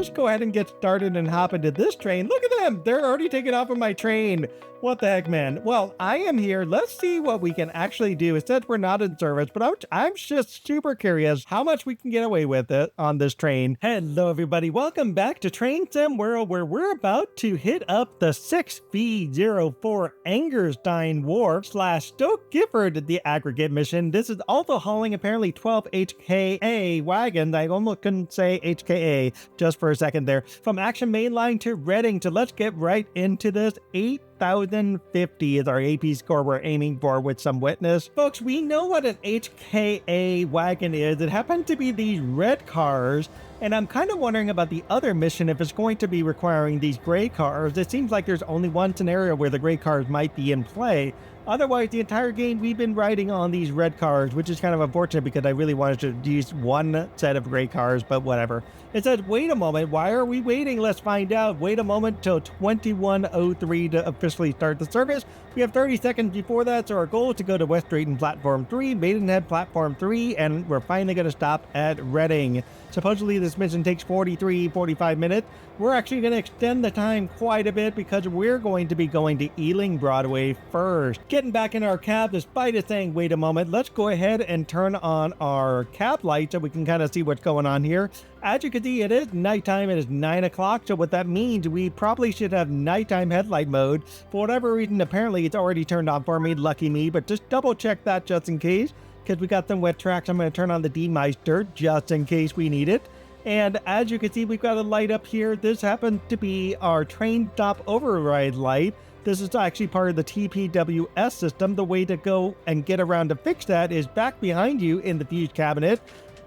just go ahead and get started and hop into this train. Look at them. They're already taking off of my train. What the heck, man? Well, I am here. Let's see what we can actually do. It says we're not in service, but I'm just super curious how much we can get away with it on this train. Hello, everybody. Welcome back to Train Sim World, where we're about to hit up the 6V04 Angerstein Wharf / Stoke Gifford the aggregate mission. This is also hauling apparently 12 HKA wagons. I almost couldn't say HKA just for a second there. From Acton Main Line to Reading. So let's get right into this. 8,050 is our AP score we're aiming for with some witness. Folks, we know what an HKA wagon is. It happened to be these red cars, and I'm kind of wondering about the other mission if it's going to be requiring these gray cars. It seems like there's only one scenario where the gray cars might be in play. Otherwise, the entire game we've been riding on these red cars, which is kind of unfortunate because I really wanted to use one set of gray cars, but whatever. It says, wait a moment. Why are we waiting? Let's find out. Wait a moment till 21:03 to officially start the service. We have 30 seconds before that, so our goal is to go to West Drayton Platform 3, Maidenhead Platform 3, and we're finally going to stop at Reading. Supposedly this mission takes 45 minutes. We're actually going to extend the time quite a bit because we're going to be going to Ealing Broadway first. Getting back in our cab, despite it saying, wait a moment, let's go ahead and turn on our cab light so we can kind of see what's going on here. As you can see, it is nighttime. It is 9 o'clock. So what that means, we probably should have nighttime headlight mode. For whatever reason, apparently it's already turned on for me. Lucky me, but just double check that just in case, because we got some wet tracks. I'm going to turn on the Demeister just in case we need it. And as you can see, we've got a light up here. This happens to be our train stop override light. This is actually part of the TPWS system. The way to go and get around to fix that is back behind you in the fuse cabinet.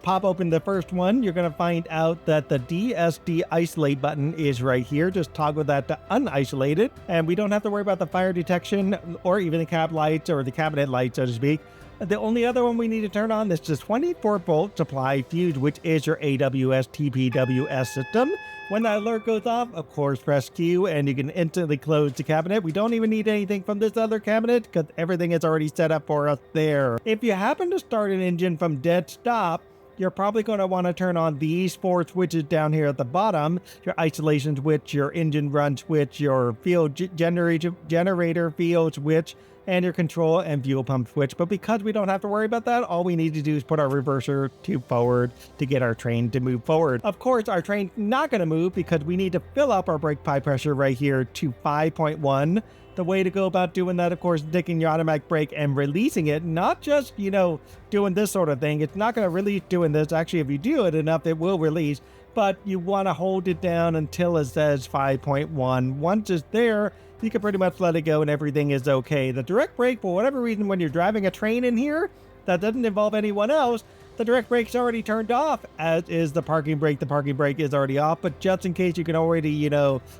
Pop open the first one. You're going to find out that the DSD isolate button is right here. Just toggle that to unisolate it. And we don't have to worry about the fire detection or even the cab lights or the cabinet lights, so to speak. The only other one we need to turn on is the 24-volt supply fuse, which is your AWS TPWS system. When that alert goes off, of course, press Q and you can instantly close the cabinet. We don't even need anything from this other cabinet because everything is already set up for us there. If you happen to start an engine from dead stop, you're probably going to want to turn on these 4 switches down here at the bottom. Your isolation switch, your engine run switch, your fuel generator fuel switch, and your control and fuel pump switch. But because we don't have to worry about that, all we need to do is put our reverser to forward to get our train to move forward. Of course, our train's not going to move because we need to fill up our brake pipe pressure right here to 5.1. The way to go about doing that, of course, is taking your automatic brake and releasing it, not just, doing this sort of thing. It's not going to release doing this. Actually, if you do it enough, it will release, but you want to hold it down until it says 5.1. Once it's there, you can pretty much let it go and everything is okay. The direct brake, for whatever reason, when you're driving a train in here, that doesn't involve anyone else, the direct brake's already turned off, as is the parking brake. The parking brake is already off, but just in case, you can already,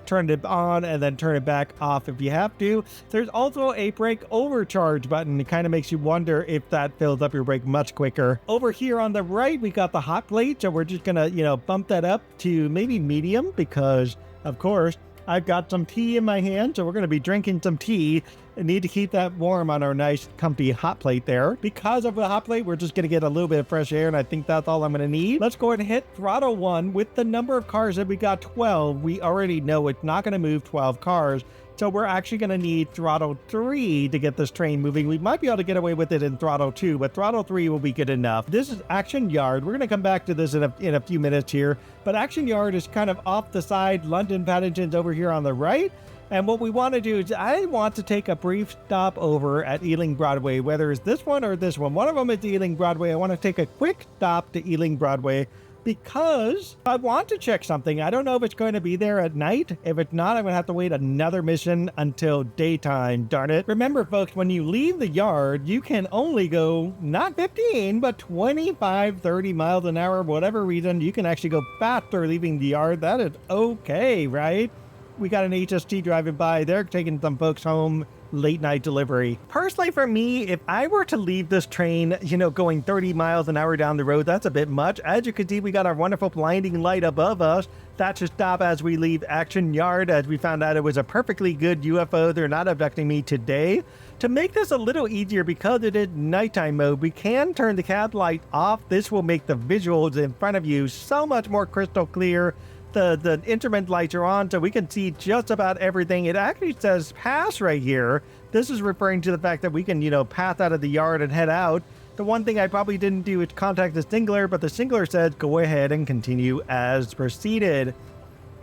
turn it on and then turn it back off if you have to. There's also a brake overcharge button. It kind of makes you wonder if that fills up your brake much quicker. Over here on the right, we got the hot plate, so we're just gonna, bump that up to maybe medium because, of course, I've got some tea in my hand, so we're going to be drinking some tea. I need to keep that warm on our nice, comfy hot plate there. Because of the hot plate, we're just going to get a little bit of fresh air, and I think that's all I'm going to need. Let's go ahead and hit throttle 1. With the number of cars that we got 12, we already know it's not going to move 12 cars. So we're actually going to need throttle 3 to get this train moving. We might be able to get away with it in throttle 2, but throttle 3 will be good enough. This is Acton Yard. We're going to come back to this in a few minutes here, but Acton Yard is kind of off the side. London Paddington's over here on the right. And what we want to do is I want to take a brief stop over at Ealing Broadway, whether it's this one or this one. One of them is Ealing Broadway. I want to take a quick stop to Ealing Broadway because I want to check something. I don't know if it's going to be there at night. If it's not, I'm going to have to wait another mission until daytime, darn it. Remember, folks, when you leave the yard, you can only go not 15, but 25, 30 miles an hour. For whatever reason, you can actually go faster leaving the yard. That is okay, right? We got an HST driving by. They're taking some folks home. Late night delivery. Personally, for me, if I were to leave this train, going 30 miles an hour down the road, that's a bit much. As you can see, we got our wonderful blinding light above us. That should stop as we leave Acton Yard, as we found out it was a perfectly good UFO. They're not abducting me today. To make this a little easier, because it is nighttime mode, we can turn the cab light off. This will make the visuals in front of you so much more crystal clear. the intermittent lights are on, so we can see just about everything. It actually says pass right here. This is referring to the fact that we can, pass out of the yard and head out. The one thing I probably didn't do is contact the signaler, but the signaler said go ahead and continue as proceeded.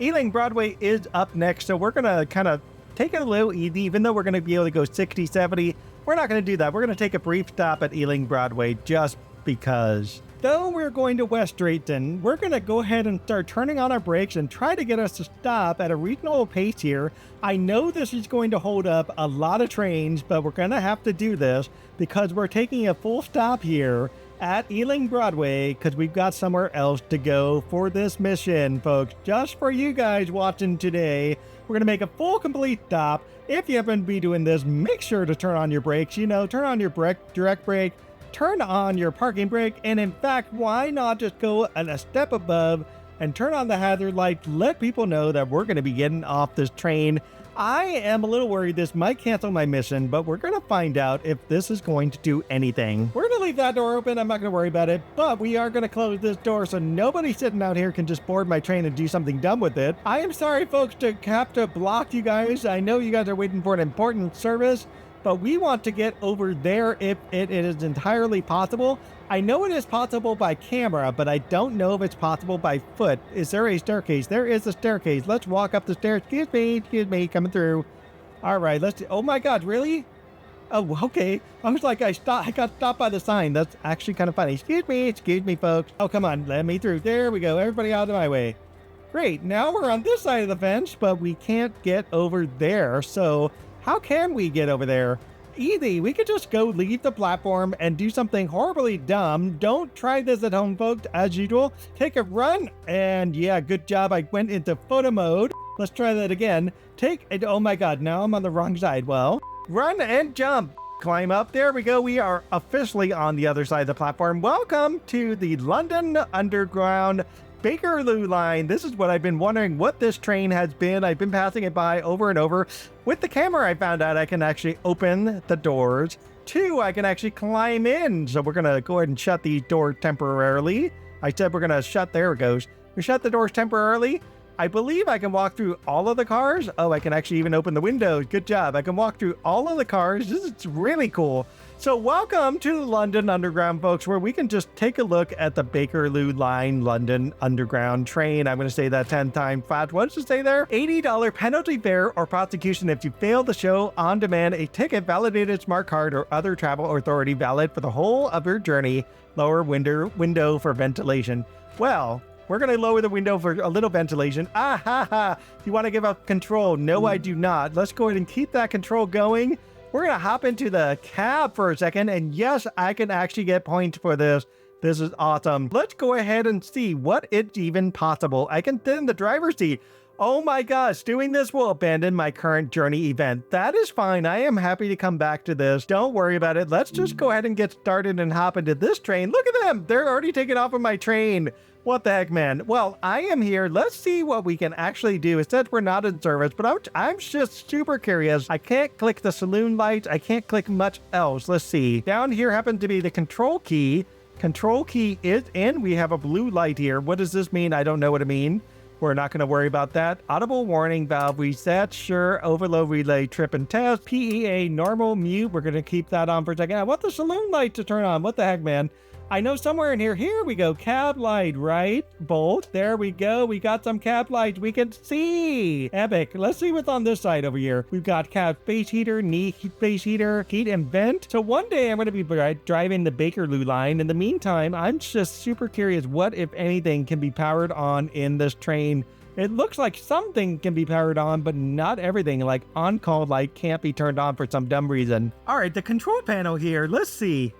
Ealing Broadway is up next, so we're going to kind of take it a little easy. Even though we're going to be able to go 60, 70, we're not going to do that. We're going to take a brief stop at Ealing Broadway just because. Though we're going to West Drayton, we're going to go ahead and start turning on our brakes and try to get us to stop at a reasonable pace here. I know this is going to hold up a lot of trains, but we're going to have to do this because we're taking a full stop here at Ealing Broadway because we've got somewhere else to go for this mission, folks. Just for you guys watching today, we're going to make a full complete stop. If you happen to be doing this, make sure to turn on your brakes, turn on your direct brake, turn on your parking brake, and in fact, why not just go a step above and turn on the hazard light, let people know that we're going to be getting off this train. I am a little worried this might cancel my mission, but we're going to find out if this is going to do anything. We're going to leave that door open. I'm not going to worry about it, but we are going to close this door so nobody sitting out here can just board my train and do something dumb with it. I am sorry, folks, to have to block you guys. I know you guys are waiting for an important service, but we want to get over there if it is entirely possible. I know it is possible by camera, but I don't know if it's possible by foot. Is there a staircase? There is a staircase. Let's walk up the stairs. Excuse me, coming through. All right, oh my God, really? Oh, okay. I was like, I got stopped by the sign. That's actually kind of funny. Excuse me, folks. Oh, come on, let me through. There we go. Everybody out of my way. Great, now we're on this side of the fence, but we can't get over there. So how can we get over there? Easy, we could just go leave the platform and do something horribly dumb. Don't try this at home, folks. As usual, take a run. And yeah, good job. I went into photo mode. Let's try that again. Oh my God, now I'm on the wrong side. Well, run and jump. Climb up. There we go. We are officially on the other side of the platform. Welcome to the London Underground Bakerloo Line. This is what I've been wondering what this train has been. I've been passing it by over and over. With the camera, I found out I can actually open the doors. 2, I can actually climb in. So we're going to go ahead and shut these doors temporarily. I said we're going to shut, there it goes. We shut the doors temporarily. I believe I can walk through all of the cars. Oh, I can actually even open the windows. Good job. I can walk through all of the cars. This is really cool. So welcome to the London Underground, folks, where we can just take a look at the Bakerloo Line London Underground train. I'm going to say that 10 times fast. What does it say there? $80 penalty fare or prosecution if you fail to show on demand a ticket, validated smart card, or other travel authority valid for the whole of your journey. Lower window for ventilation. Well, we're going to lower the window for a little ventilation. Ah, ha, ha. You want to give up control? No, I do not. Let's go ahead and keep that control going. We're going to hop into the cab for a second. And yes, I can actually get points for this. This is awesome. Let's go ahead and see what it's even possible. I can sit in the driver's seat. Oh my gosh, doing this will abandon my current journey event. That is fine. I am happy to come back to this. Don't worry about it. Let's just go ahead and get started and hop into this train. Look at them. They're already taking off of my train. What the heck, man? Well, I am here. Let's see what we can actually do. It says we're not in service, but I'm just super curious. I can't click the saloon lights. I can't click much else. Let's see. Down here happens to be the control key. Control key is in. We have a blue light here. What does this mean? I don't know what it means. We're not going to worry about that. Audible warning valve reset. Sure. Overload relay trip and test. PEA normal mute. We're going to keep that on for a second. I want the saloon light to turn on. What the heck, man? I know somewhere in here. Here we go. Cab light, right? Bolt. There we go. We got some cab lights we can see. Epic. Let's see what's on this side over here. We've got cab space heater, knee space heater, heat and vent. So one day I'm going to be driving the Bakerloo line. In the meantime, I'm just super curious what, if anything, can be powered on in this train. It looks like something can be powered on, but not everything. Like on-call light can't be turned on for some dumb reason. All right, the control panel here. Let's see.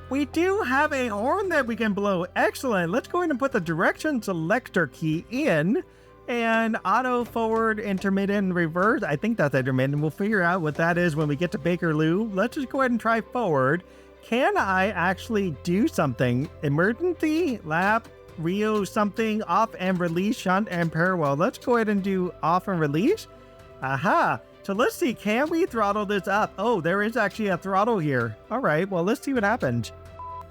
We do have a horn that we can blow. Excellent. Let's go ahead and put the direction selector key in. And auto, forward, intermittent, reverse. I think that's intermittent. We'll figure out what that is when we get to Bakerloo. Let's just go ahead and try forward. Can I actually do something? Emergency, lap, Rio something, off and release, shunt and parallel. Let's go ahead and do off and release. Aha. So let's see, can we throttle this up? Oh, there is actually a throttle here. All right, well, let's see what happens.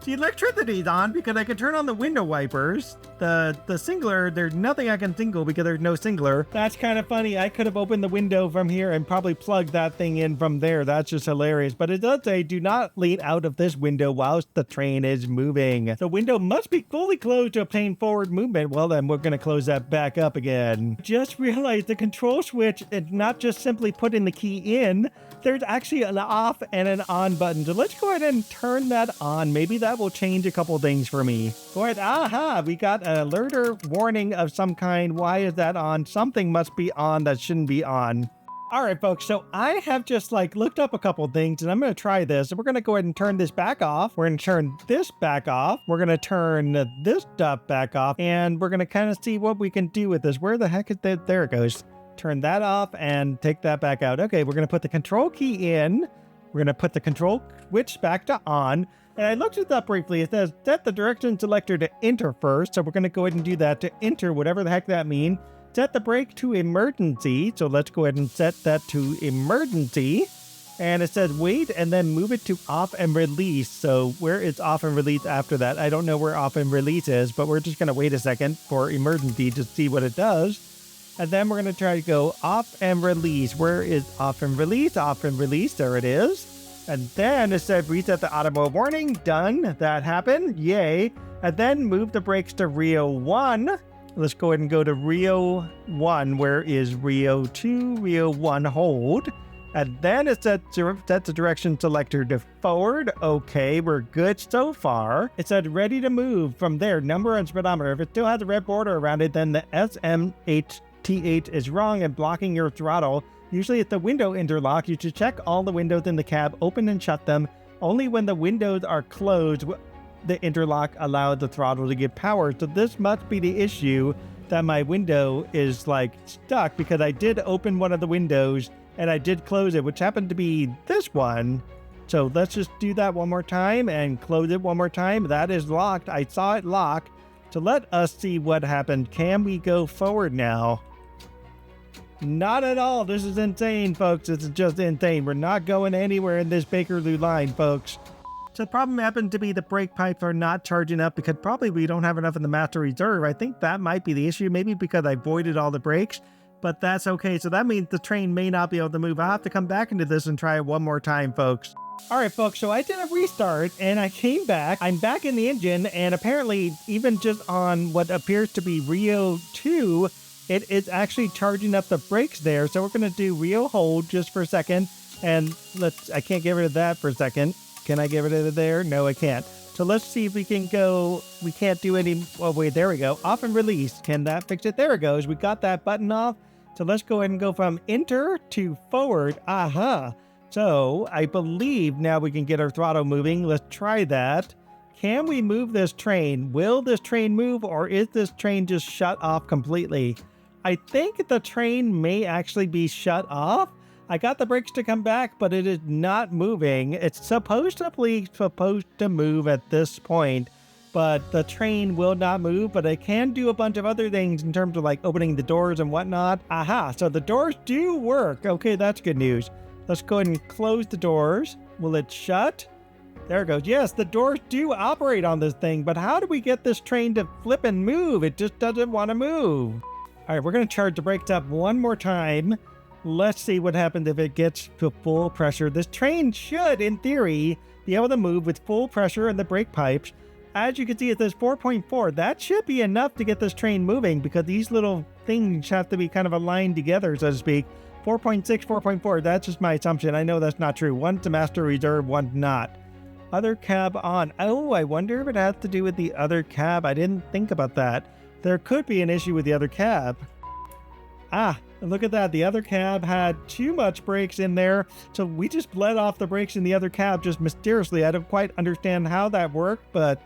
The electricity's on because I can turn on the window wipers. The singler, there's nothing I can single because there's no singler. That's kind of funny. I could have opened the window from here and probably plugged that thing in from there. That's just hilarious. But it does say, do not lean out of this window whilst the train is moving. The window must be fully closed to obtain forward movement. Well, then we're going to close that back up again. Just realized the control switch is not just simply putting the key in. There's actually an off and an on button. So let's go ahead and turn that on. Maybe that will change a couple things for me. Go ahead. Aha, we got an alert or warning of some kind. Why is that on? Something must be on that shouldn't be on. All right, folks, so I have just looked up a couple things and I'm going to try this. We're going to go ahead and turn this back off. We're going to turn this back off. We're going to turn this stuff back off, and we're going to kind of see what we can do with this. Where the heck is that? There it goes. Turn that off and take that back out. Okay, we're going to put the control key in. We're going to put the control switch back to on. And I looked it up briefly. It says set the direction selector to enter first. So we're going to go ahead and do that to enter, whatever the heck that means. Set the brake to emergency. So let's go ahead and set that to emergency. And it says wait and then move it to off and release. So where is off and release after that? I don't know where off and release is, but we're just going to wait a second for emergency to see what it does. And then we're going to try to go off and release. Where is off and release? Off and release. There it is. And then it said reset the auto mode warning. Done. That happened. Yay. And then move the brakes to Rio 1. Let's go ahead and go to Rio 1. Where is Rio 2? Rio 1. Hold. And then it said set the direction selector to forward. Okay, we're good so far. It said ready to move. From there, number and speedometer. If it still has a red border around it, then the SMHTH is wrong and blocking your throttle. Usually it's the window interlock. You should check all the windows in the cab, open and shut them. Only when the windows are closed, the interlock allows the throttle to give power. So this must be the issue, that my window is stuck, because I did open one of the windows and I did close it, which happened to be this one. So let's just do that one more time and close it one more time. That is locked. I saw it lock. So let us see what happened. Can we go forward now? Not at all. This is insane, folks. This is just insane. We're not going anywhere in this Bakerloo line, folks. So the problem happened to be the brake pipes are not charging up because probably we don't have enough in the master reserve. I think that might be the issue. Maybe because I voided all the brakes, but that's okay. So that means the train may not be able to move. I'll have to come back into this and try it one more time, folks. All right, folks, so I did a restart and I came back. I'm back in the engine, and apparently even just on what appears to be Rio 2, it is actually charging up the brakes there. So we're going to do Rio hold just for a second. And I can't get rid of that for a second. Can I get rid of it there? No, I can't. So let's see if we can go. We can't do any. Oh, wait, there we go. Off and release. Can that fix it? There it goes. We got that button off. So let's go ahead and go from enter to forward. Aha. So I believe now we can get our throttle moving. Let's try that. Can we move this train? Will this train move, or is this train just shut off completely? I think the train may actually be shut off. I got the brakes to come back, but it is not moving. It's supposed to move at this point, but the train will not move, but it can do a bunch of other things in terms of opening the doors and whatnot. Aha, so the doors do work. Okay, that's good news. Let's go ahead and close the doors. Will it shut? There it goes. Yes, the doors do operate on this thing, but how do we get this train to flip and move? It just doesn't want to move. All right, we're going to charge the brakes up one more time. Let's see what happens if it gets to full pressure. This train should, in theory, be able to move with full pressure in the brake pipes. As you can see, it says 4.4. That should be enough to get this train moving because these little things have to be kind of aligned together, so to speak. 4.6, 4.4, that's just my assumption. I know that's not true. One's a master reserve, one's not. Other cab on. Oh, I wonder if it has to do with the other cab. I didn't think about that. There could be an issue with the other cab. Ah, look at that. The other cab had too much brakes in there, so we just bled off the brakes in the other cab just mysteriously. I don't quite understand how that worked, but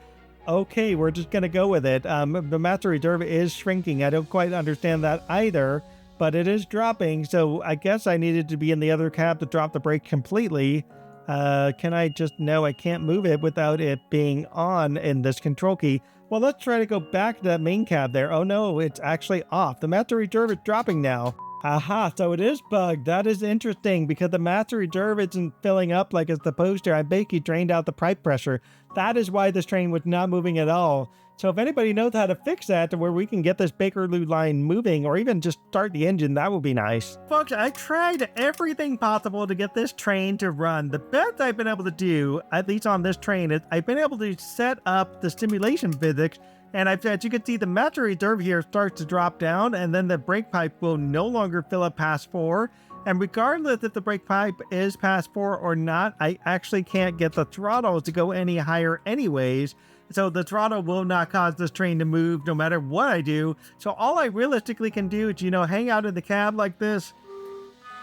okay, we're just going to go with it. The master reserve is shrinking. I don't quite understand that either, but it is dropping, so I guess I needed to be in the other cab to drop the brake completely. Can I just... No, I can't move it without it being on in this control key. Well, let's try to go back to that main cab there. Oh no, it's actually off. The master reserve is dropping now. Aha, so it is bugged. That is interesting because the master reserve isn't filling up like it's supposed to. I bet you drained out the pipe pressure. That is why this train was not moving at all. So if anybody knows how to fix that to where we can get this Bakerloo line moving or even just start the engine, that would be nice. Folks, I tried everything possible to get this train to run. The best I've been able to do, at least on this train, is I've been able to set up the simulation physics. And as you can see, the master reserve here starts to drop down, and then the brake pipe will no longer fill up past 4. And regardless if the brake pipe is past 4 or not, I actually can't get the throttle to go any higher anyways. So the throttle will not cause this train to move no matter what I do. So all I realistically can do is, hang out in the cab like this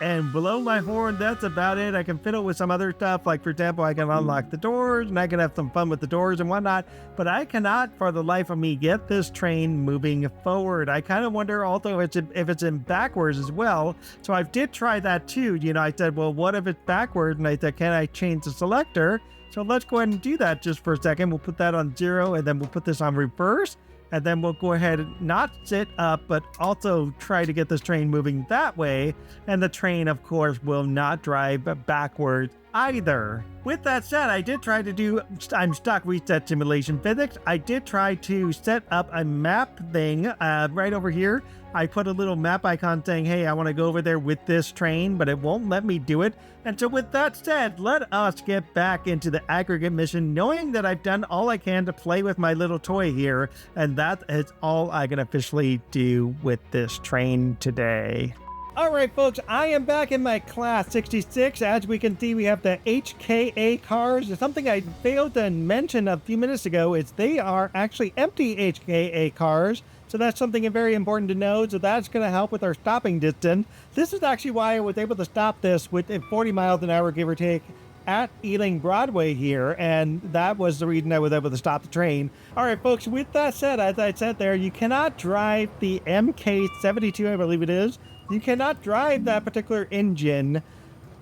and blow my horn. That's about it. I can fiddle with some other stuff. Like, for example, I can unlock the doors and I can have some fun with the doors and whatnot. But I cannot, for the life of me, get this train moving forward. I kind of wonder also if it's in backwards as well. So I did try that too. I said, well, what if it's backwards? And I said, can I change the selector? So let's go ahead and do that just for a second. We'll put that on 0 and then we'll put this on reverse. And then we'll go ahead and not sit up, but also try to get this train moving that way. And the train, of course, will not drive backwards either. With that said, I did try to do I'm stuck reset simulation physics. I did try to set up a map thing right over here. I put a little map icon saying, hey, I want to go over there with this train, but it won't let me do it. And so with that said, let us get back into the aggregate mission, knowing that I've done all I can to play with my little toy here. And that is all I can officially do with this train today. All right, folks, I am back in my class 66. As we can see, we have the HKA cars. Something I failed to mention a few minutes ago is they are actually empty HKA cars. So that's something very important to know. So that's going to help with our stopping distance. This is actually why I was able to stop this with 40 miles an hour, give or take, at Ealing Broadway here. And that was the reason I was able to stop the train. All right, folks, with that said, as I said there, you cannot drive the MK72, I believe it is. You cannot drive that particular engine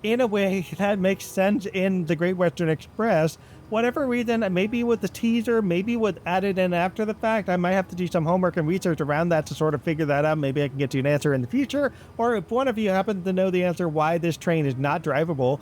in a way that makes sense in the Great Western Express. Whatever reason, maybe with the teaser, maybe with added in after the fact, I might have to do some homework and research around that to sort of figure that out. Maybe I can get you an answer in the future. Or if one of you happens to know the answer why this train is not drivable,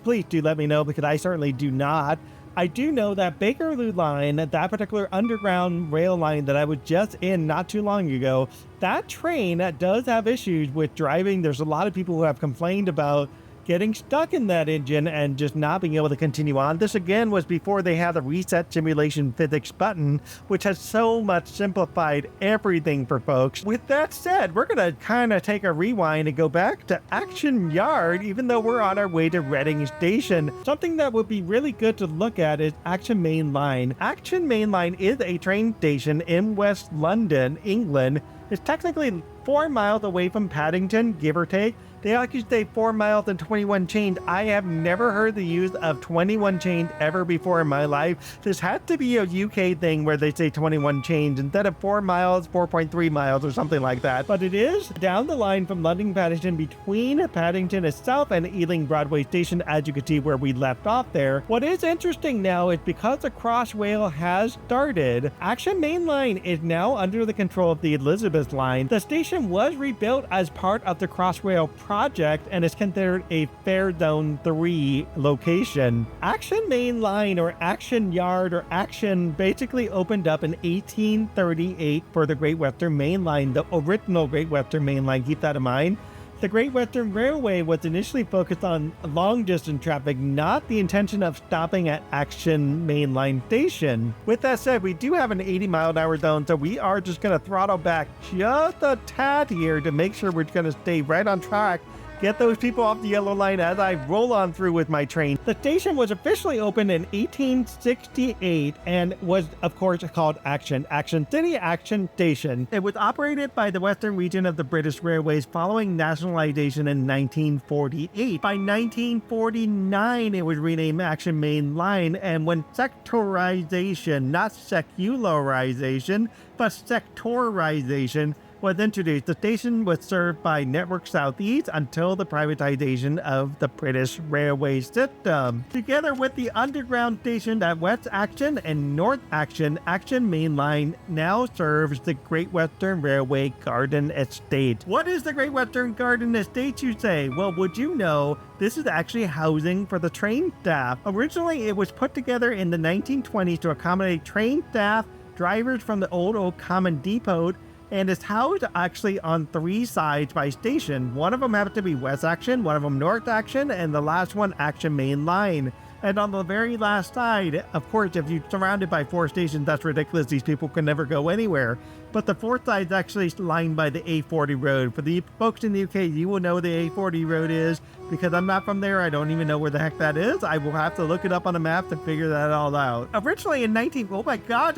please do let me know, because I certainly do not. I do know that Bakerloo Line, that particular underground rail line that I was just in not too long ago, that train does have issues with driving. There's a lot of people who have complained about getting stuck in that engine and just not being able to continue on. This again was before they had the reset simulation physics button, which has so much simplified everything for folks. With that said, we're going to kind of take a rewind and go back to Acton Yard, even though we're on our way to Reading Station. Something that would be really good to look at is Acton Main Line. Acton Main Line is a train station in West London, England. It's technically 4 miles away from Paddington, give or take. They actually say 4 miles and 21 change. I have never heard the use of 21 change ever before in my life. This has to be a UK thing where they say 21 change instead of 4 miles, 4.3 miles or something like that. But it is down the line from London Paddington, between Paddington itself and Ealing Broadway Station, as you can see where we left off there. What is interesting now is because the Crossrail has started, Acton Main Line is now under the control of the Elizabeth Line. The station was rebuilt as part of the Crossrail project and is considered a Fair Zone 3 location. Acton Main Line, or Acton Yard, or Acton, basically opened up in 1838 for the Great Western Main Line, the original Great Western Main Line, keep that in mind. The Great Western Railway was initially focused on long-distance traffic, not the intention of stopping at Acton Main Line Station. With that said, we do have an 80-mile-an-hour zone, so we are just going to throttle back just a tad here to make sure we're going to stay right on track. Get those people off the yellow line as I roll on through with my train. The station was officially opened in 1868 and was, of course, called Acton City Acton Station. It was operated by the Western region of the British Railways following nationalization in 1948. By 1949, it was renamed Acton Main Line, and when sectorization, not secularization, but sectorization, was introduced. The station was served by Network Southeast until the privatization of the British railway system. Together with the underground station at West Acton and North Acton, Acton Main Line now serves the Great Western Railway Garden Estate. What is the Great Western Garden Estate, you say? Well, would you know, this is actually housing for the train staff. Originally, it was put together in the 1920s to accommodate train staff, drivers from the old Common Depot, and is housed actually on 3 sides by station. One of them happens to be West Acton, one of them North Acton, and the last one Acton Main Line. And on the very last side, of course, if you're surrounded by 4 stations, that's ridiculous. These people can never go anywhere. But the 4th side is actually lined by the A40 road. For the folks in the UK, you will know the A40 road is, because I'm not from there. I don't even know where the heck that is. I will have to look it up on a map to figure that all out. Originally in oh my god,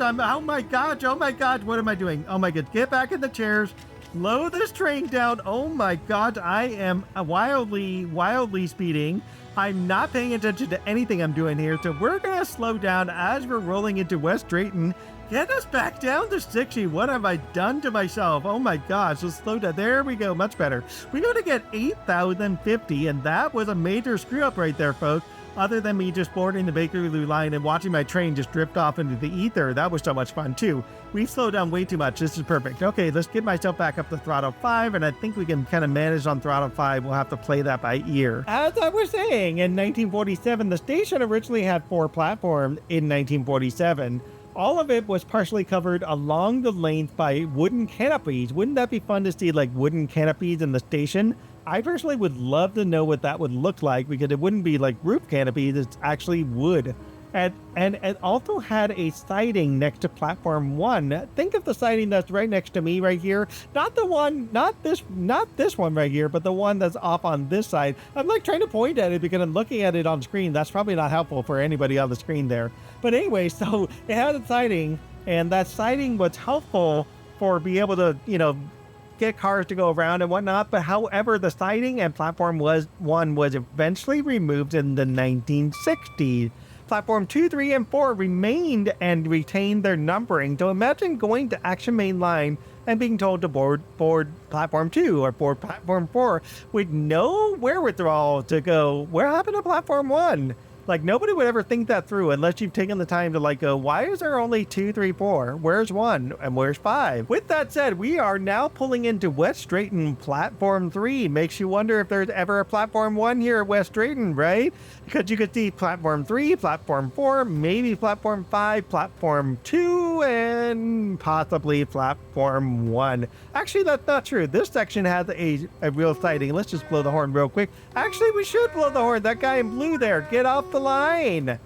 what am I doing? Oh my god, get back in the chairs. Slow this train down. Oh my god, I am wildly speeding. I'm not paying attention to anything I'm doing here, so we're gonna slow down as we're rolling into West Drayton. Get us back down to 60. What have I done to myself? Oh my gosh, let's slow down. There we go, much better. We're gonna get 8,050, and that was a major screw up right there, folks. Other than me just boarding the Bakerloo Line and watching my train just drift off into the ether. That was so much fun too. We've slowed down way too much. This is perfect. Okay, let's get myself back up to throttle 5, and I think we can kind of manage on throttle 5. We'll have to play that by ear. As I was saying, in 1947, the station originally had 4 platforms in 1947. All of it was partially covered along the length by wooden canopies. Wouldn't that be fun to see, like, wooden canopies in the station? I personally would love to know what that would look like, because it wouldn't be like roof canopies, it's actually wood. And it also had a siding next to platform 1. Think of the siding that's right next to me right here. Not this one right here, but the one that's off on this side. I'm like trying to point at it because I'm looking at it on screen. That's probably not helpful for anybody on the screen there. But anyway, so it had a siding, and that siding was helpful for being able to, get cars to go around and whatnot. But however, the siding and platform 1 was eventually removed in the 1960s. Platform 2, 3, and 4 remained and retained their numbering. So imagine going to Acton Main Line and being told to board platform 2 or board platform 4 with no wherewithal to go, where happened to platform 1? Like, nobody would ever think that through unless you've taken the time to like go, why is there only 2, 3, 4? Where's 1 and where's 5? With that said, we are now pulling into West Drayton platform 3. Makes you wonder if there's ever a platform 1 here at West Drayton, right? Because you could see platform 3, platform 4, maybe platform 5, platform 2, and possibly platform 1. Actually, that's not true. This section has a real siding. Let's just blow the horn real quick. Actually, we should blow the horn. That guy in blue there, get off the line.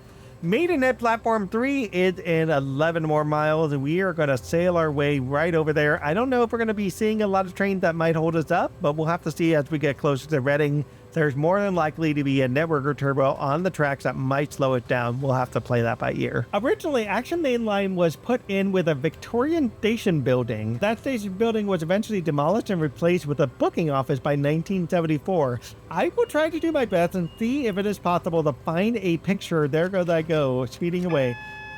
Maidenhead platform 3 is in 11 more miles, and we are going to sail our way right over there. I don't know if we're going to be seeing a lot of trains that might hold us up, but we'll have to see as we get closer to Reading. There's more than likely to be a network or turbo on the tracks that might slow it down. We'll have to play that by ear. Originally, Acton Main Line was put in with a Victorian station building. That station building was eventually demolished and replaced with a booking office by 1974. I will try to do my best and see if it is possible to find a picture. There goes I go, speeding away.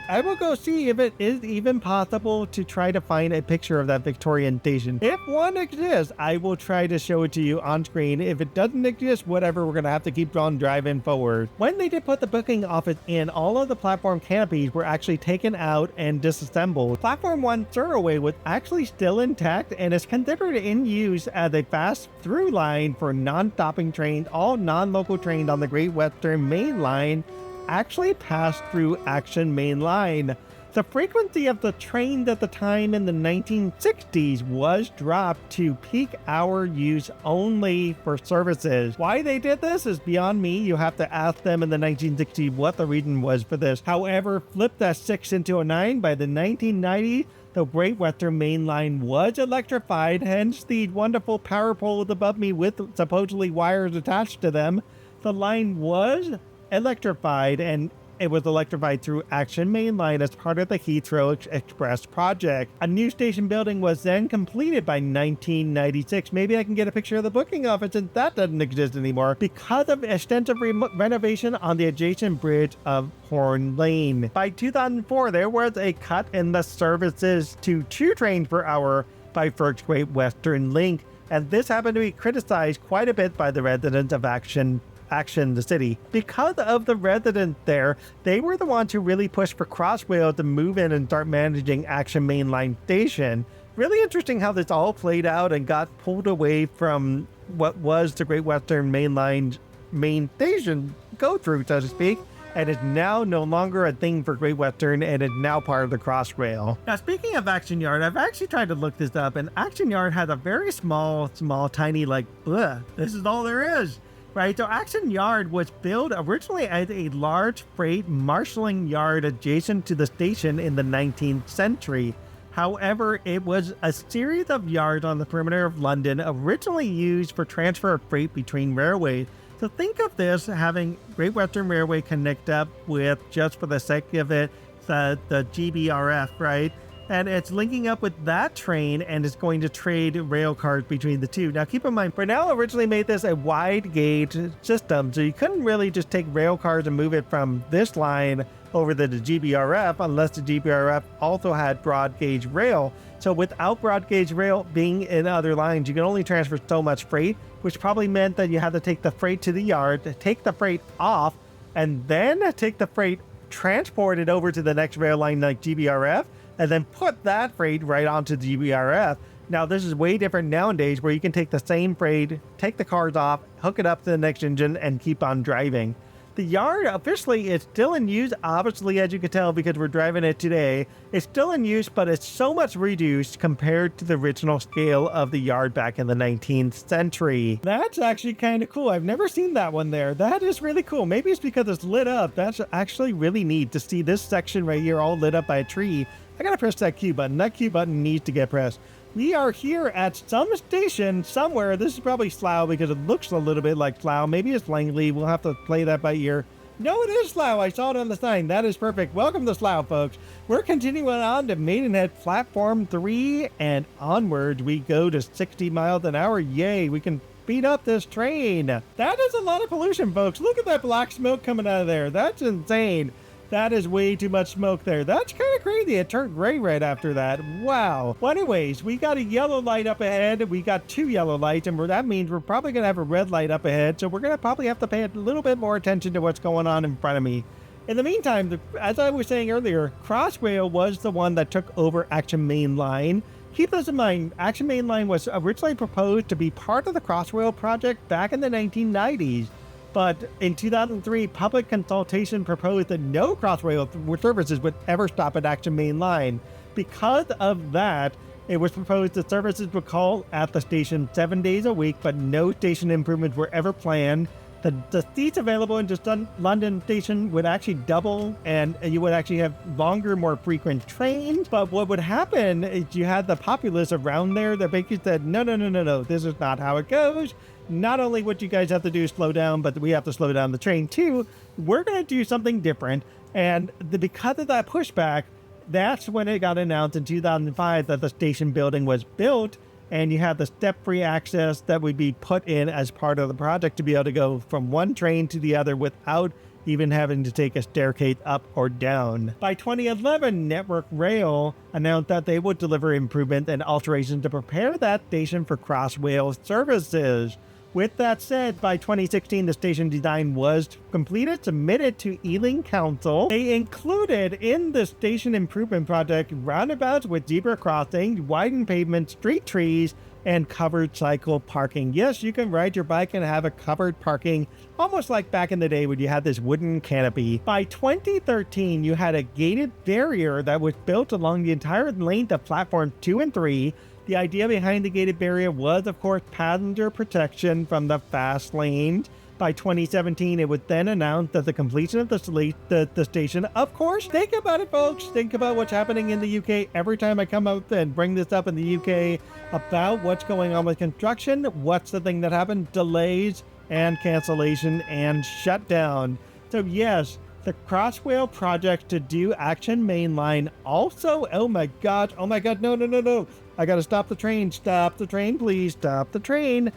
I will go see if it is even possible to try to find a picture of that Victorian station. If one exists, I will try to show it to you on screen. If it doesn't exist, whatever, we're going to have to keep on driving forward. When they did put the booking office in, all of the platform canopies were actually taken out and disassembled. Platform 1 Thoroughway was actually still intact and is considered in use as a fast through line for non-stopping trains. All non-local trains on the Great Western Main Line actually passed through Acton Main Line. The frequency of the trains at the time in the 1960s was dropped to peak hour use only for services. Why they did this is beyond me. You have to ask them in the 1960s what the reason was for this. However, flip that 6 into a 9 by the 1990s. The Great Western Main Line was electrified, hence the wonderful power poles above me with supposedly wires attached to them. The line was electrified, and it was electrified through Acton Main Line as part of the Heathrow Express project. A new station building was then completed by 1996. Maybe I can get a picture of the booking office, and that doesn't exist anymore because of extensive renovation on the adjacent bridge of Horn Lane. By 2004, there was a cut in the services to 2 trains per hour by FERC's Great Western Link, and this happened to be criticized quite a bit by the residents of Acton, the city. Because of the residents there, they were the ones who really pushed for Crossrail to move in and start managing Acton Mainline Station. Really interesting how this all played out and got pulled away from what was the Great Western Mainline main station go-through, so to speak, and is now no longer a thing for Great Western and is now part of the Crossrail. Now, speaking of Acton Yard, I've actually tried to look this up, and Acton Yard has a very small, tiny, this is all there is, right? So Acton Yard was built originally as a large freight marshalling yard adjacent to the station in the 19th century. However, it was a series of yards on the perimeter of London originally used for transfer of freight between railways. So think of this having Great Western Railway connect up with, just for the sake of it, the GBRF, right? And it's linking up with that train and is going to trade rail cars between the two. Now keep in mind, Brunel originally made this a wide gauge system, so you couldn't really just take rail cars and move it from this line over to the GBRF unless the GBRF also had broad gauge rail. So without broad gauge rail being in other lines, you can only transfer so much freight, which probably meant that you had to take the freight to the yard, take the freight off, and then take the freight, transport it over to the next rail line like GBRF, and then put that freight right onto the GBRF. Now, this is way different nowadays, where you can take the same freight, take the cars off, hook it up to the next engine, and keep on driving. The yard officially is still in use, obviously, as you can tell because we're driving it today. It's still in use, but it's so much reduced compared to the original scale of the yard back in the 19th century. That's actually kind of cool. I've never seen that one there. That is really cool. Maybe it's because it's lit up. That's actually really neat to see this section right here all lit up by a tree. I gotta press that Q button. That Q button needs to get pressed. We are here at some station somewhere. This is probably Slough because it looks a little bit like Slough. Maybe it's Langley. We'll have to play that by ear. No, it is Slough. I saw it on the sign. That is perfect. Welcome to Slough, folks. We're continuing on to Maidenhead Platform 3 and onward. We go to 60 miles an hour. Yay, we can speed up this train. That is a lot of pollution, folks. Look at that black smoke coming out of there. That's insane. That is way too much smoke there. That's kind of crazy. It turned gray right after that. Wow. Well, anyways, we got a yellow light up ahead. We got two yellow lights, and that means we're probably going to have a red light up ahead. So we're going to probably have to pay a little bit more attention to what's going on in front of me. In the meantime, as I was saying earlier, Crossrail was the one that took over Acton Main Line. Keep this in mind, Acton Main Line was originally proposed to be part of the Crossrail project back in the 1990s. But in 2003, public consultation proposed that no Crossrail services would ever stop at Acton Main Line. Because of that, it was proposed that services would call at the station 7 days a week, but no station improvements were ever planned. The seats available in just London station would actually double, and you would actually have longer, more frequent trains. But what would happen is you had the populace around there that basically said, no, this is not how it goes. Not only what you guys have to do is slow down, but we have to slow down the train too. We're going to do something different. And because of that pushback, that's when it got announced in 2005 that the station building was built, and you had the step-free access that would be put in as part of the project to be able to go from one train to the other without even having to take a staircase up or down. By 2011, Network Rail announced that they would deliver improvements and alterations to prepare that station for Crossrail services. With that said, by 2016, the station design was completed, submitted to Ealing Council. They included in the station improvement project roundabouts with zebra crossings, widened pavement, street trees, and covered cycle parking. Yes, you can ride your bike and have a covered parking, almost like back in the day when you had this wooden canopy. By 2013, you had a gated barrier that was built along the entire length of platforms 2 and 3. The idea behind the gated barrier was, of course, passenger protection from the fast lanes. By 2017, it was then announced that the completion of the station, of course, think about it, folks. Think about what's happening in the UK. Every time I come out and bring this up in the UK about what's going on with construction, what's the thing that happened? Delays and cancellation and shutdown. So yes, the Crossrail project to do Acton Main Line also, oh my god, no. I gotta stop the train, please, stop the train.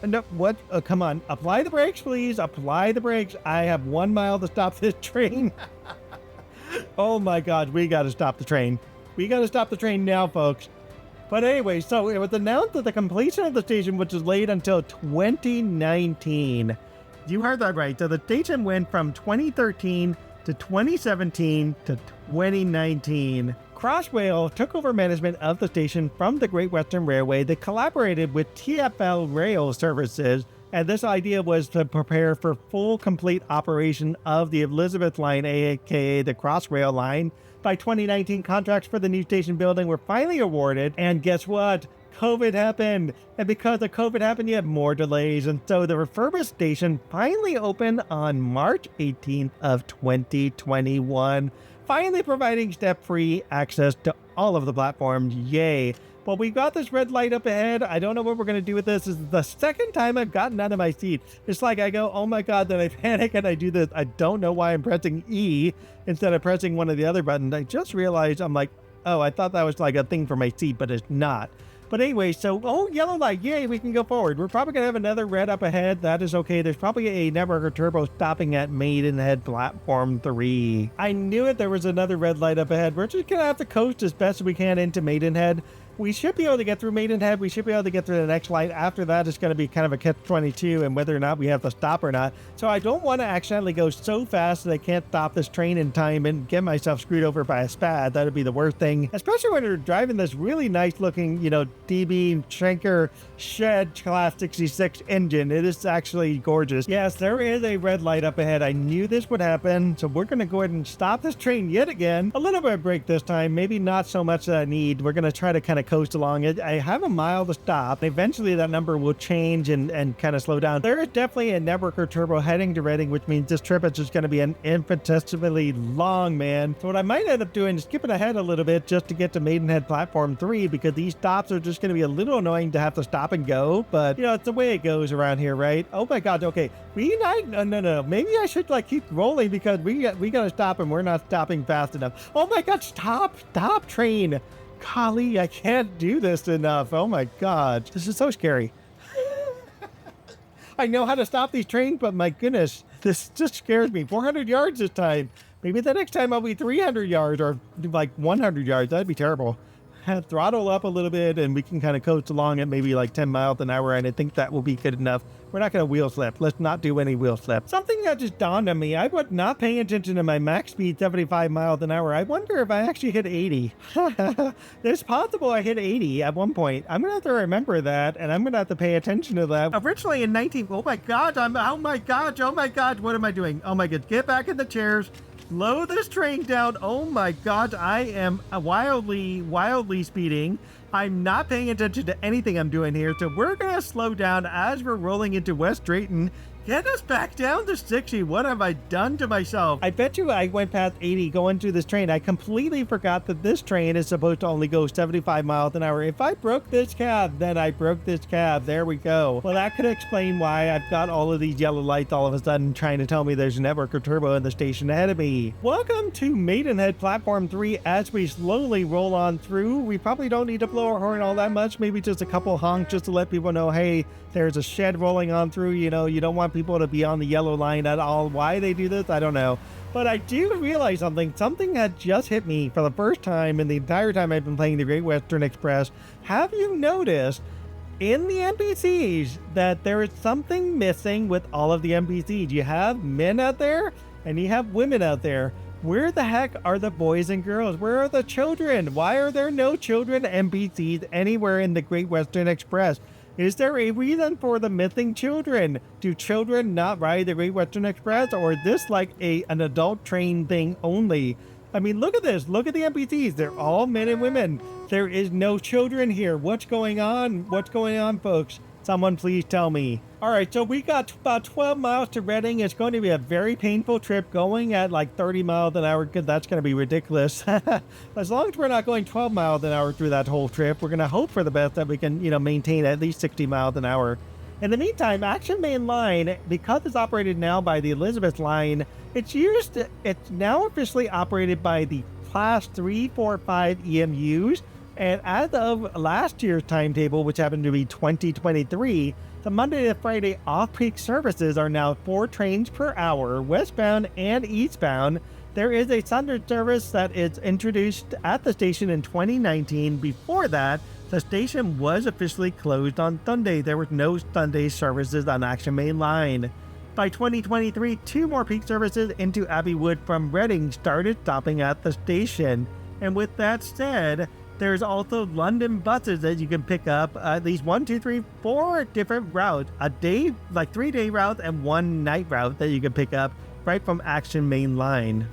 No, what? Come on, apply the brakes, please, apply the brakes. I have 1 mile to stop this train. Oh my god, we gotta stop the train. We gotta stop the train now, folks. But anyway, so it was announced that the completion of the station, which is late until 2019. You heard that right. So the station went from 2013 to 2017 to 2019. Crossrail took over management of the station from the Great Western Railway. They collaborated with TfL Rail Services, and this idea was to prepare for full, complete operation of the Elizabeth Line, aka the Crossrail line. By 2019, contracts for the new station building were finally awarded, and guess what? COVID happened, and because of COVID happened, you have more delays, and so the refurbished station finally opened on March 18th of 2021, finally providing step-free access to all of the platforms. Yay! Well, we got this red light up ahead. I don't know what we're going to do with this. This is the second time I've gotten out of my seat. It's like I go, oh my God, then I panic and I do this. I don't know why I'm pressing E instead of pressing one of the other buttons. I just realized I'm like, oh, I thought that was like a thing for my seat, but it's not. But anyway, so, oh, yellow light, yay, we can go forward. We're probably going to have another red up ahead. That is okay. There's probably a network or turbo stopping at Maidenhead Platform 3. I knew it. There was another red light up ahead. We're just going to have to coast as best as we can into Maidenhead. We should be able to get through Maidenhead. We should be able to get through the next light. After that, it's going to be kind of a catch-22 and whether or not we have to stop or not. So I don't want to accidentally go so fast that I can't stop this train in time and get myself screwed over by a SPAD. That would be the worst thing, especially when you're driving this really nice looking, DB Schenker Shed Class 66 engine. It is actually gorgeous. Yes, there is a red light up ahead. I knew this would happen. So we're going to go ahead and stop this train yet again. A little bit of break this time. Maybe not so much that I need. We're going to try to kind of coast along it. I have a mile to stop. Eventually that number will change and kind of slow down. There is definitely a network or turbo heading to Reading, which means this trip is just going to be an infinitesimally long, man. So what I might end up doing is skipping ahead a little bit just to get to Maidenhead Platform 3, because these stops are just going to be a little annoying to have to stop and go, but it's the way it goes around here, right? Oh my God. Okay. No. Maybe I should keep rolling because we got to stop and we're not stopping fast enough. Oh my God. Stop train. Golly, I can't do this enough. Oh my God. This is so scary. I know how to stop these trains, but my goodness, this just scares me. 400 yards this time. Maybe the next time I'll be 300 yards or 100 yards. That'd be terrible. Throttle up a little bit and we can kind of coast along at maybe 10 miles an hour, and I think that will be good enough. We're not going to wheel slip. Let's not do any wheel slip. Something that just dawned on me, I was not paying attention to my max speed 75 miles an hour. I wonder if I actually hit 80. It's possible I hit 80 at one point. I'm going to have to remember that, and I'm going to have to pay attention to that. Originally in oh my God, oh my God, what am I doing? Oh my God, get back in the chairs. Slow this train down. Oh my God, I am wildly speeding. I'm not paying attention to anything I'm doing here, so we're going to slow down as we're rolling into West Drayton. Get us back down to 60. What have I done to myself? I bet you I went past 80 going through this train. I completely forgot that this train is supposed to only go 75 miles an hour. If I broke this cab, then I broke this cab. There we go. Well, that could explain why I've got all of these yellow lights all of a sudden trying to tell me there's a network or turbo in the station ahead of me. Welcome to Maidenhead Platform 3 as we slowly roll on through. We probably don't need to blow our horn all that much. Maybe just a couple honks just to let people know, hey, there's a shed rolling on through. You don't want people to be on the yellow line at all. Why they do this, I don't know. But I do realize something. Something had just hit me for the first time in the entire time I've been playing the Great Western Express. Have you noticed in the NPCs that there is something missing with all of the NPCs? You have men out there and you have women out there. Where the heck are the boys and girls? Where are the children? Why are there no children NPCs anywhere in the Great Western Express? Is there a reason for the missing children? Do children not ride the Great Western Express, or is this an adult train thing only? I mean, look at this. Look at the NPCs. They're all men and women. There is no children here. What's going on? What's going on, folks? Someone please tell me. All right, so we got about 12 miles to Reading. It's going to be a very painful trip going at 30 miles an hour, because that's going to be ridiculous. As long as we're not going 12 miles an hour through that whole trip, we're going to hope for the best that we can, maintain at least 60 miles an hour. In the meantime, Acton Main Line, because it's operated now by the Elizabeth Line, it's now officially operated by the Class 3, 4, 5 EMUs. And as of last year's timetable, which happened to be 2023, the Monday to Friday off-peak services are now 4 trains per hour, westbound and eastbound. There is a Sunday service that is introduced at the station in 2019. Before that, The station was officially closed on Sunday. There were no Sunday services on Acton Main Line. By 2023, 2 more peak services into Abbey Wood from Reading started stopping at the station. And with that said, there's also London buses that you can pick up, at least 4 different routes, a day, like 3-day route and 1 night route that you can pick up right from Acton Main Line.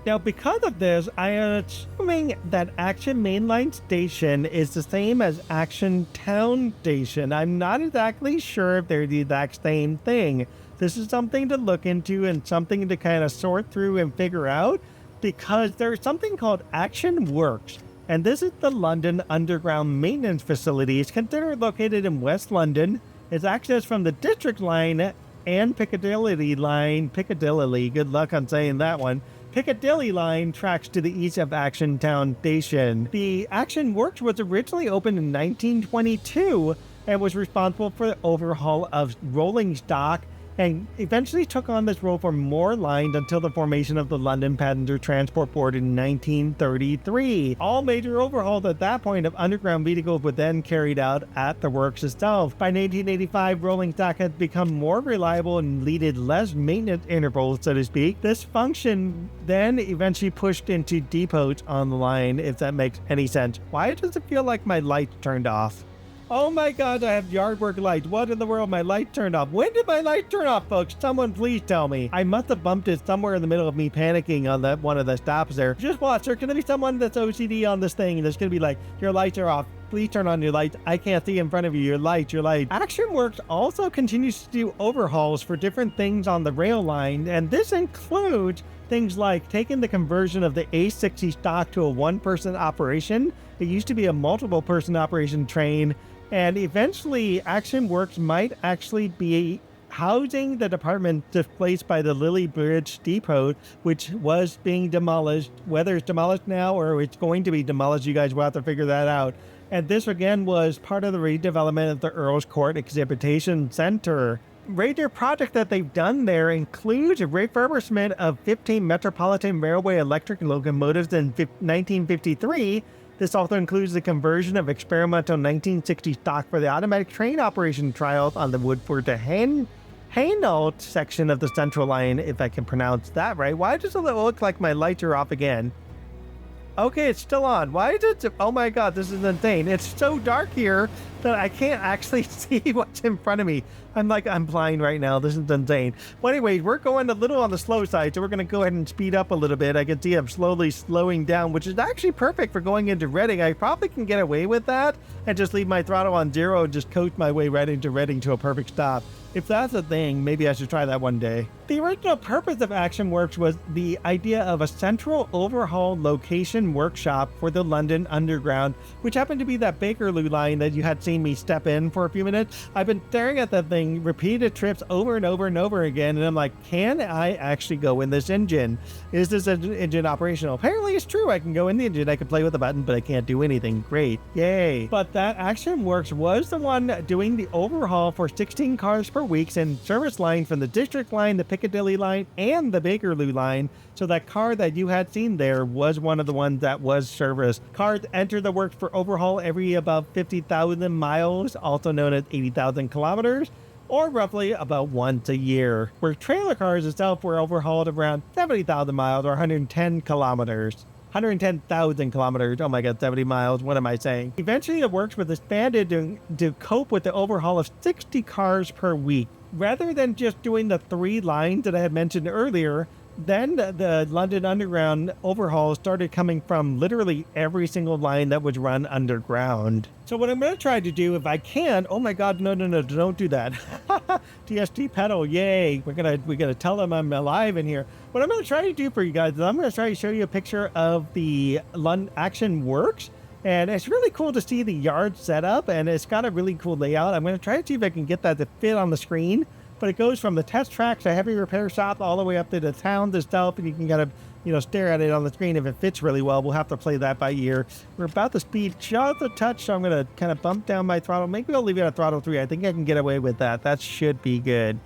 Now, because of this, I am assuming that Acton Main Line Station is the same as Acton Town Station. I'm not exactly sure if they're the exact same thing. This is something to look into and something to kind of sort through and figure out, because there's something called Acton Works. And this is the London Underground Maintenance Facility. It's considered located in West London. It's accessed from the District Line and Piccadilly Line. Piccadilly, good luck on saying that one. Piccadilly Line tracks to the east of Acton Town Station. The Acton Works was originally opened in 1922 and was responsible for the overhaul of rolling stock, and eventually took on this role for more lines until the formation of the London Passenger Transport Board in 1933. All major overhauls at that point of underground vehicles were then carried out at the works itself. By 1985, rolling stock had become more reliable and needed less maintenance intervals, so to speak. This function then eventually pushed into depots on the line, if that makes any sense. Why does it feel like my lights turned off? Oh my god, I have yard work lights. What in the world? My light turned off. When did my light turn off, folks? Someone please tell me. I must have bumped it somewhere in the middle of me panicking on that one of the stops there. Just watch. There's going to be someone that's OCD on this thing. That's going to be like, your lights are off. Please turn on your lights. I can't see in front of you. Your light. Acton Works also continues to do overhauls for different things on the rail line, and this includes things like taking the conversion of the A60 stock to a 1-person operation. It used to be a multiple-person operation train. And eventually, Acton Works might actually be housing the department displaced by the Lillie Bridge Depot, which was being demolished. Whether it's demolished now or it's going to be demolished, you guys will have to figure that out. And this, again, was part of the redevelopment of the Earl's Court Exhibition Center. Major project that they've done there includes a refurbishment of 15 Metropolitan Railway electric locomotives in 1953. This also includes the conversion of experimental 1960 stock for the automatic train operation trials on the Woodford to Hainault section of the Central Line, if I can pronounce that right. Why does it look like my lights are off again? Okay, it's still on. Why is it? Oh my god, this is insane. It's so dark here that I can't actually see what's in front of me. I'm blind right now. This is insane. Well, anyways, we're going a little on the slow side, so we're going to go ahead and speed up a little bit. I can see I'm slowly slowing down, which is actually perfect for going into Reading. I probably can get away with that and just leave my throttle on 0 and just coast my way right into Reading to a perfect stop. If that's a thing, maybe I should try that one day. The original purpose of Acton Works was the idea of a central overhaul location workshop for the London Underground, which happened to be that Bakerloo line that you had seen me step in for a few minutes. I've been staring at that thing repeated trips over and over and over again, and I'm like, can I actually go in this engine? Is this engine operational? Apparently it's true. I can go in the engine, I can play with the button, but I can't do anything. Great. Yay. But that Acton Works was the one doing the overhaul for 16 cars per week and service line from the District Line, the Piccadilly Line, and the Bakerloo Line. So that car that you had seen there was one of the ones that was serviced. Cars enter the works for overhaul every about 50,000 miles, also known as 80,000 kilometers, or roughly about once a year. Where trailer cars itself were overhauled around 70,000 miles or 110 kilometers. 110,000 kilometers. Oh my god, 70 miles. What am I saying? Eventually, the works was expanded to cope with the overhaul of 60 cars per week. Rather than just doing the 3 lines that I had mentioned earlier, then the London Underground overhaul started coming from literally every single line that was run underground. So what I'm going to try to do, if I can, oh my god, no, don't do that. DSD pedal, yay. We're gonna tell them I'm alive in here. What I'm going to try to do for you guys is I'm going to try to show you a picture of the Acton Works. And it's really cool to see the yard setup, and it's got a really cool layout. I'm going to try to see if I can get that to fit on the screen. But it goes from the test track to heavy repair shop all the way up to the town itself, and you can kind of, stare at it on the screen. If it fits really well, we'll have to play that by ear. We're about to speed just a touch, so I'm going to kind of bump down my throttle. Maybe I'll leave it at throttle 3. I think I can get away with that. That should be good.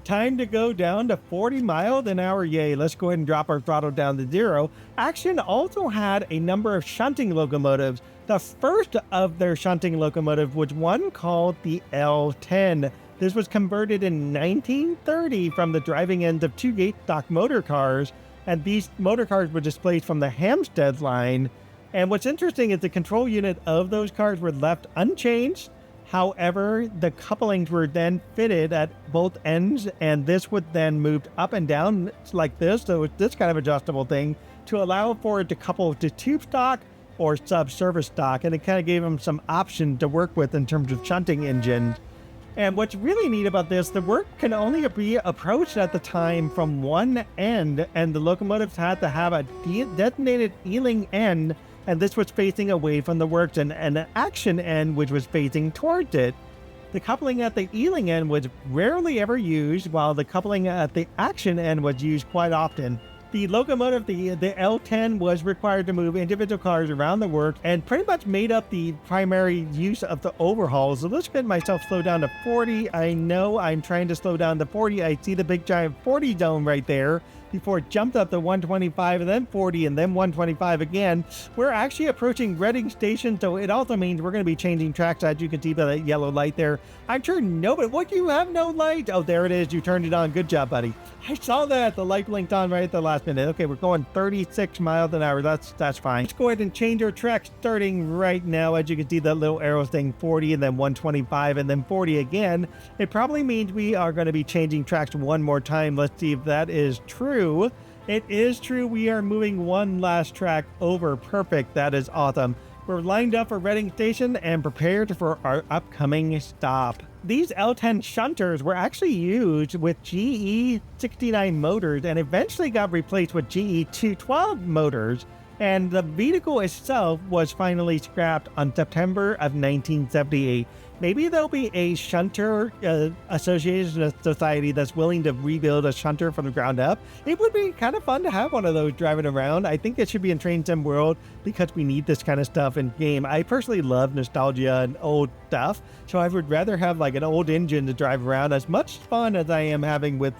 Time to go down to 40 miles an hour. Yay, let's go ahead and drop our throttle down to 0. Acton also had a number of shunting locomotives. The first of their shunting locomotive was one called the L10. This was converted in 1930 from the driving ends of two gate stock motor cars, and these motor cars were displaced from the Hampstead line. And what's interesting is the control unit of those cars were left unchanged. However, the couplings were then fitted at both ends, and this would then move up and down like this. So it's this kind of adjustable thing to allow for it to couple to tube stock or sub-service stock. And it kind of gave them some option to work with in terms of shunting engines. And what's really neat about this, the work can only be approached at the time from one end, and the locomotives had to have a designated Ealing end, and this was facing away from the works, and an Acton end which was facing towards it. The coupling at the Ealing end was rarely ever used, while the coupling at the Acton end was used quite often. The locomotive, the L10, was required to move individual cars around the work and pretty much made up the primary use of the overhauls. So let's get myself slow down to 40. I know I'm trying to slow down to 40. I see the big giant 40 zone right there before it jumped up to 125 and then 40 and then 125 again. We're actually approaching Reading Station, so it also means we're going to be changing tracks, as you can see by that yellow light there. I'm sure nobody, what, you have no light? Oh, there it is. You turned it on. Good job, buddy. I saw that. The light blinked on right at the last minute. Okay, we're going 36 miles an hour. That's fine. Let's go ahead and change our track starting right now. As you can see, that little arrow saying 40 and then 125 and then 40 again. It probably means we are going to be changing tracks one more time. Let's see if that is true. It is true. We are moving one last track over. Perfect. That is awesome. We're lined up for Reading Station and prepared for our upcoming stop. These L10 shunters were actually used with GE 69 motors and eventually got replaced with GE 212 motors, and the vehicle itself was finally scrapped on September of 1978. Maybe there'll be a shunter association society that's willing to rebuild a shunter from the ground up. It would be kind of fun to have one of those driving around. I think it should be in Train Sim World because we need this kind of stuff in game. I personally love nostalgia and old stuff, so I would rather have like an old engine to drive around. As much fun as I am having with,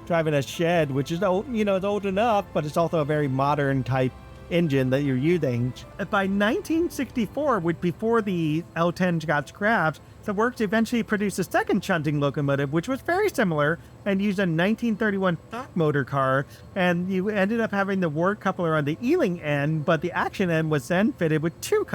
driving a shed, which is old, it's old enough, but it's also a very modern type engine that you're using. By 1964, which before the L10 got scrapped, the works eventually produced a second shunting locomotive, which was very similar and used a 1931 stock motor car, and you ended up having the work coupler on the Ealing end, but the Acton end was then fitted with two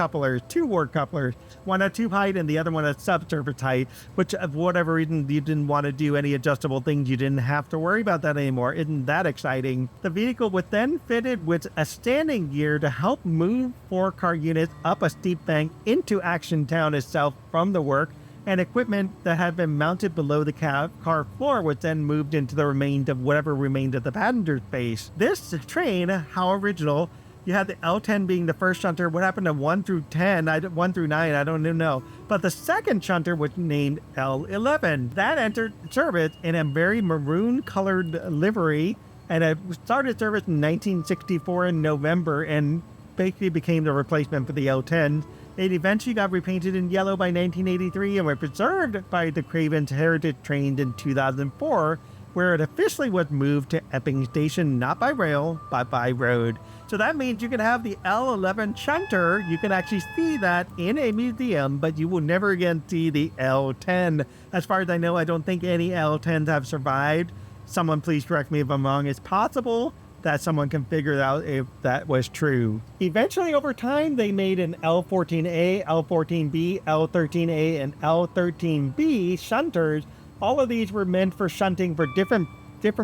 work couplers, one at tube height and the other one at subsurface height, which of whatever reason you didn't want to do any adjustable things. You didn't have to worry about that anymore. Isn't that exciting? The vehicle was then fitted with a standing gear to help move 4-car units up a steep bank into Acton Town itself from the work, and equipment that had been mounted below the car floor was then moved into the remains of whatever remained of the passenger space. This train, how original. You had the L10 being the first shunter. What happened to 1 through 10? 1 through 9, I don't even know. But the second shunter was named L11. That entered service in a very maroon-colored livery, and it started service in 1964 in November, and basically became the replacement for the L10. It eventually got repainted in yellow by 1983 and were preserved by the Craven's Heritage Trains in 2004, where it officially was moved to Epping Station, not by rail, but by road. So that means you can have the L11 shunter. You can actually see that in a museum, but you will never again see the L10. As far as I know, I don't think any L10s have survived. Someone please correct me if I'm wrong. It's possible that someone can figure out if that was true. Eventually, over time, they made an L14A, L14B, L13A, and L13B shunters. All of these were meant for shunting for different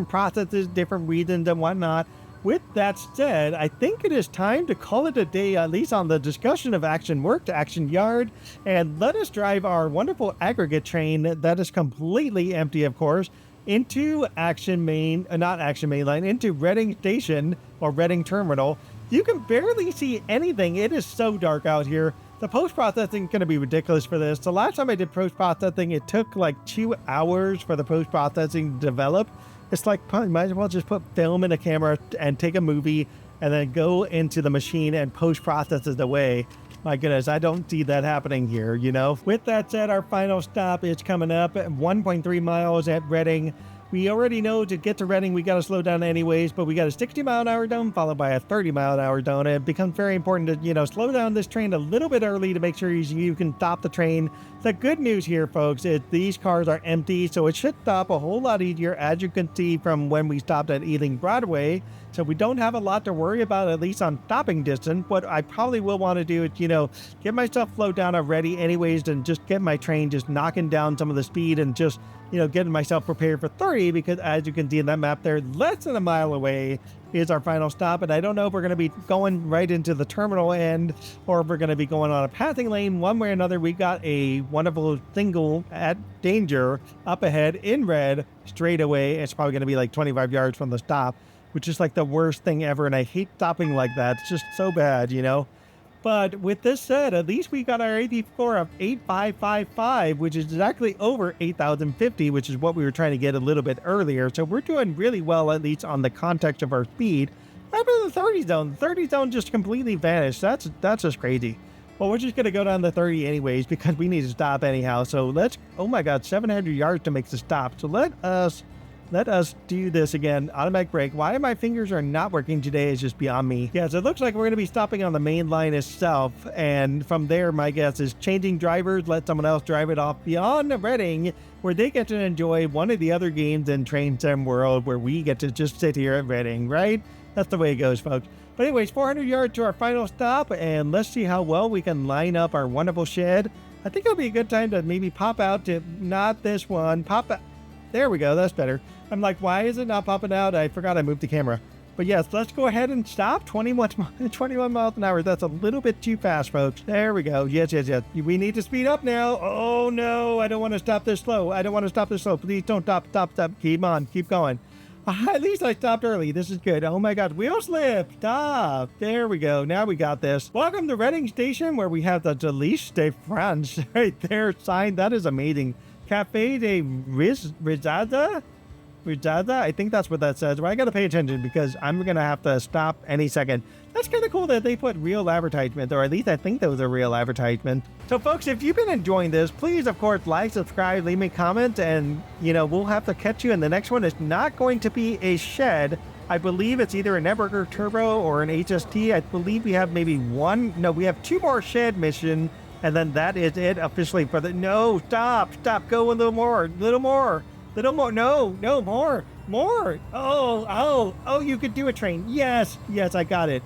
processes, different reasons, and whatnot. With that said, I think it is time to call it a day, at least on the discussion of Acton Works, Acton Yard, and let us drive our wonderful aggregate train that is completely empty, of course, into into Reading Station or Reading Terminal. You can barely see anything. It is so dark out here. The post-processing is going to be ridiculous for this. The last time I did post-processing, it took like 2 hours for the post-processing to develop. It's like, you might as well just put film in a camera and take a movie and then go into the machine and post-process it away. My goodness, I don't see that happening here, With that said, our final stop is coming up at 1.3 miles at Reading. We already know to get to Reading, we got to slow down anyways, but we got a 60-mile-an-hour zone followed by a 30-mile-an-hour zone. It becomes very important to, slow down this train a little bit early to make sure you can stop the train. The good news here, folks, is these cars are empty, so it should stop a whole lot easier, as you can see from when we stopped at Ealing Broadway. So we don't have a lot to worry about, at least on stopping distance. What I probably will want to do is, get myself slowed down already anyways, and just get my train just knocking down some of the speed and just, getting myself prepared for 30, because as you can see in that map there, less than a mile away is our final stop. And I don't know if we're going to be going right into the terminal end or if we're going to be going on a passing lane. One way or another, we got a wonderful single at danger up ahead in red straight away. It's probably going to be like 25 yards from the stop, which is like the worst thing ever. And I hate stopping like that. It's just so bad, But with this said, at least we got our AP score of 8555, which is exactly over 8,050, which is what we were trying to get a little bit earlier. So we're doing really well, at least on the context of our speed. After the 30 zone, the 30 zone just completely vanished. That's just crazy. Well, we're just going to go down the 30 anyways, because we need to stop anyhow. So oh my God, 700 yards to make the stop. So let us do this again. Automatic brake. Why my fingers are not working today is just beyond me. Yeah, so it looks like we're going to be stopping on the main line itself. And from there, my guess is changing drivers, let someone else drive it off beyond Reading, where they get to enjoy one of the other games in Train Sim World, where we get to just sit here at Reading, right? That's the way it goes, folks. But anyways, 400 yards to our final stop, and let's see how well we can line up our wonderful shed. I think it'll be a good time to maybe pop out to, not this one, pop out. There we go, that's better. I'm like, why is it not popping out? I forgot I moved the camera. But yes, let's go ahead and stop. 21 miles an hour. That's a little bit too fast, folks. There we go. Yes. We need to speed up now. Oh no, I don't want to stop this slow. Please don't stop. Keep on, keep going. At least I stopped early. This is good. Oh my God, wheel slip. Stop. There we go. Now we got this. Welcome to Reading Station, where we have the Delice de France right there sign. That is amazing. Cafe de Rizada? I think that's what that says. Well, I gotta pay attention because I'm gonna have to stop any second. That's kind of cool that they put real advertisement, or at least I think that was a real advertisement. So folks, if you've been enjoying this, please, of course, like, subscribe, leave me a comment, and, we'll have to catch you in the next one. It's not going to be a shed. I believe it's either a Networker Turbo or an HST. I believe we have we have 2 more shed mission, and then that is it officially for the, no, stop, go a little more, no, more. Oh, you could do a train. Yes, I got it.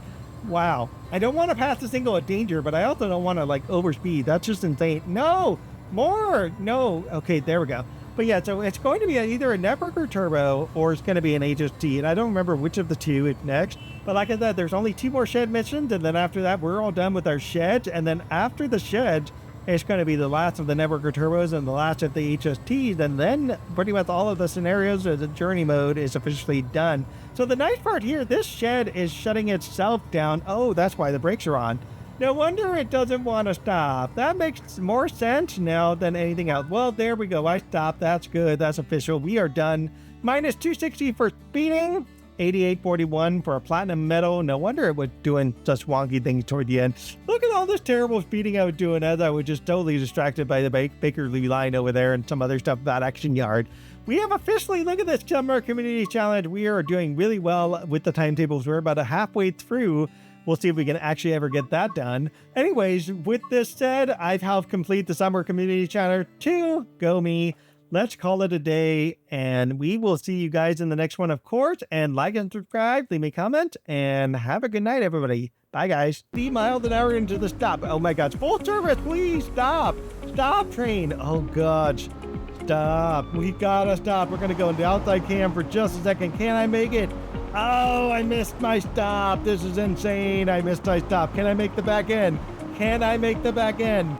Wow. I don't want to pass the single at danger, but I also don't want to overspeed. That's just insane. No, more. No. Okay, there we go. But yeah, so it's going to be either a Networker Turbo or it's going to be an HST, and I don't remember which of the two is next. But like I said, there's only 2 more shed missions, and then after that, we're all done with our sheds. And then after the sheds, it's going to be the last of the Networker Turbos and the last of the HSTs, and then pretty much all of the scenarios of the journey mode is officially done. So the nice part here, this shed is shutting itself down. Oh, that's why the brakes are on. No wonder it doesn't want to stop. That makes more sense now than anything else. Well, there we go. I stopped. That's good. That's official. We are done. Minus 260 for speeding. 8841 for a platinum medal. No wonder it was doing such wonky things toward the end. Look at all this terrible speeding I was doing as I was just totally distracted by the Bakerloo Line over there and some other stuff about Acton Yard. We have officially, look at this Summer Community Challenge. We are doing really well with the timetables. We're about halfway through. We'll see if we can actually ever get that done. Anyways, with this said, I've helped complete the Summer Community Challenge 2. Go me. Let's call it a day, and we will see you guys in the next one, of course. And like and subscribe, leave me a comment, and have a good night, everybody. Bye, guys. 3 miles an hour into the stop. Oh my gosh, full service, please stop. Stop, train. Oh gosh, stop. We gotta stop. We're gonna go in the outside cam for just a second. Can I make it? Oh, I missed my stop. This is insane. I missed my stop. Can I make the back end? Can I make the back end?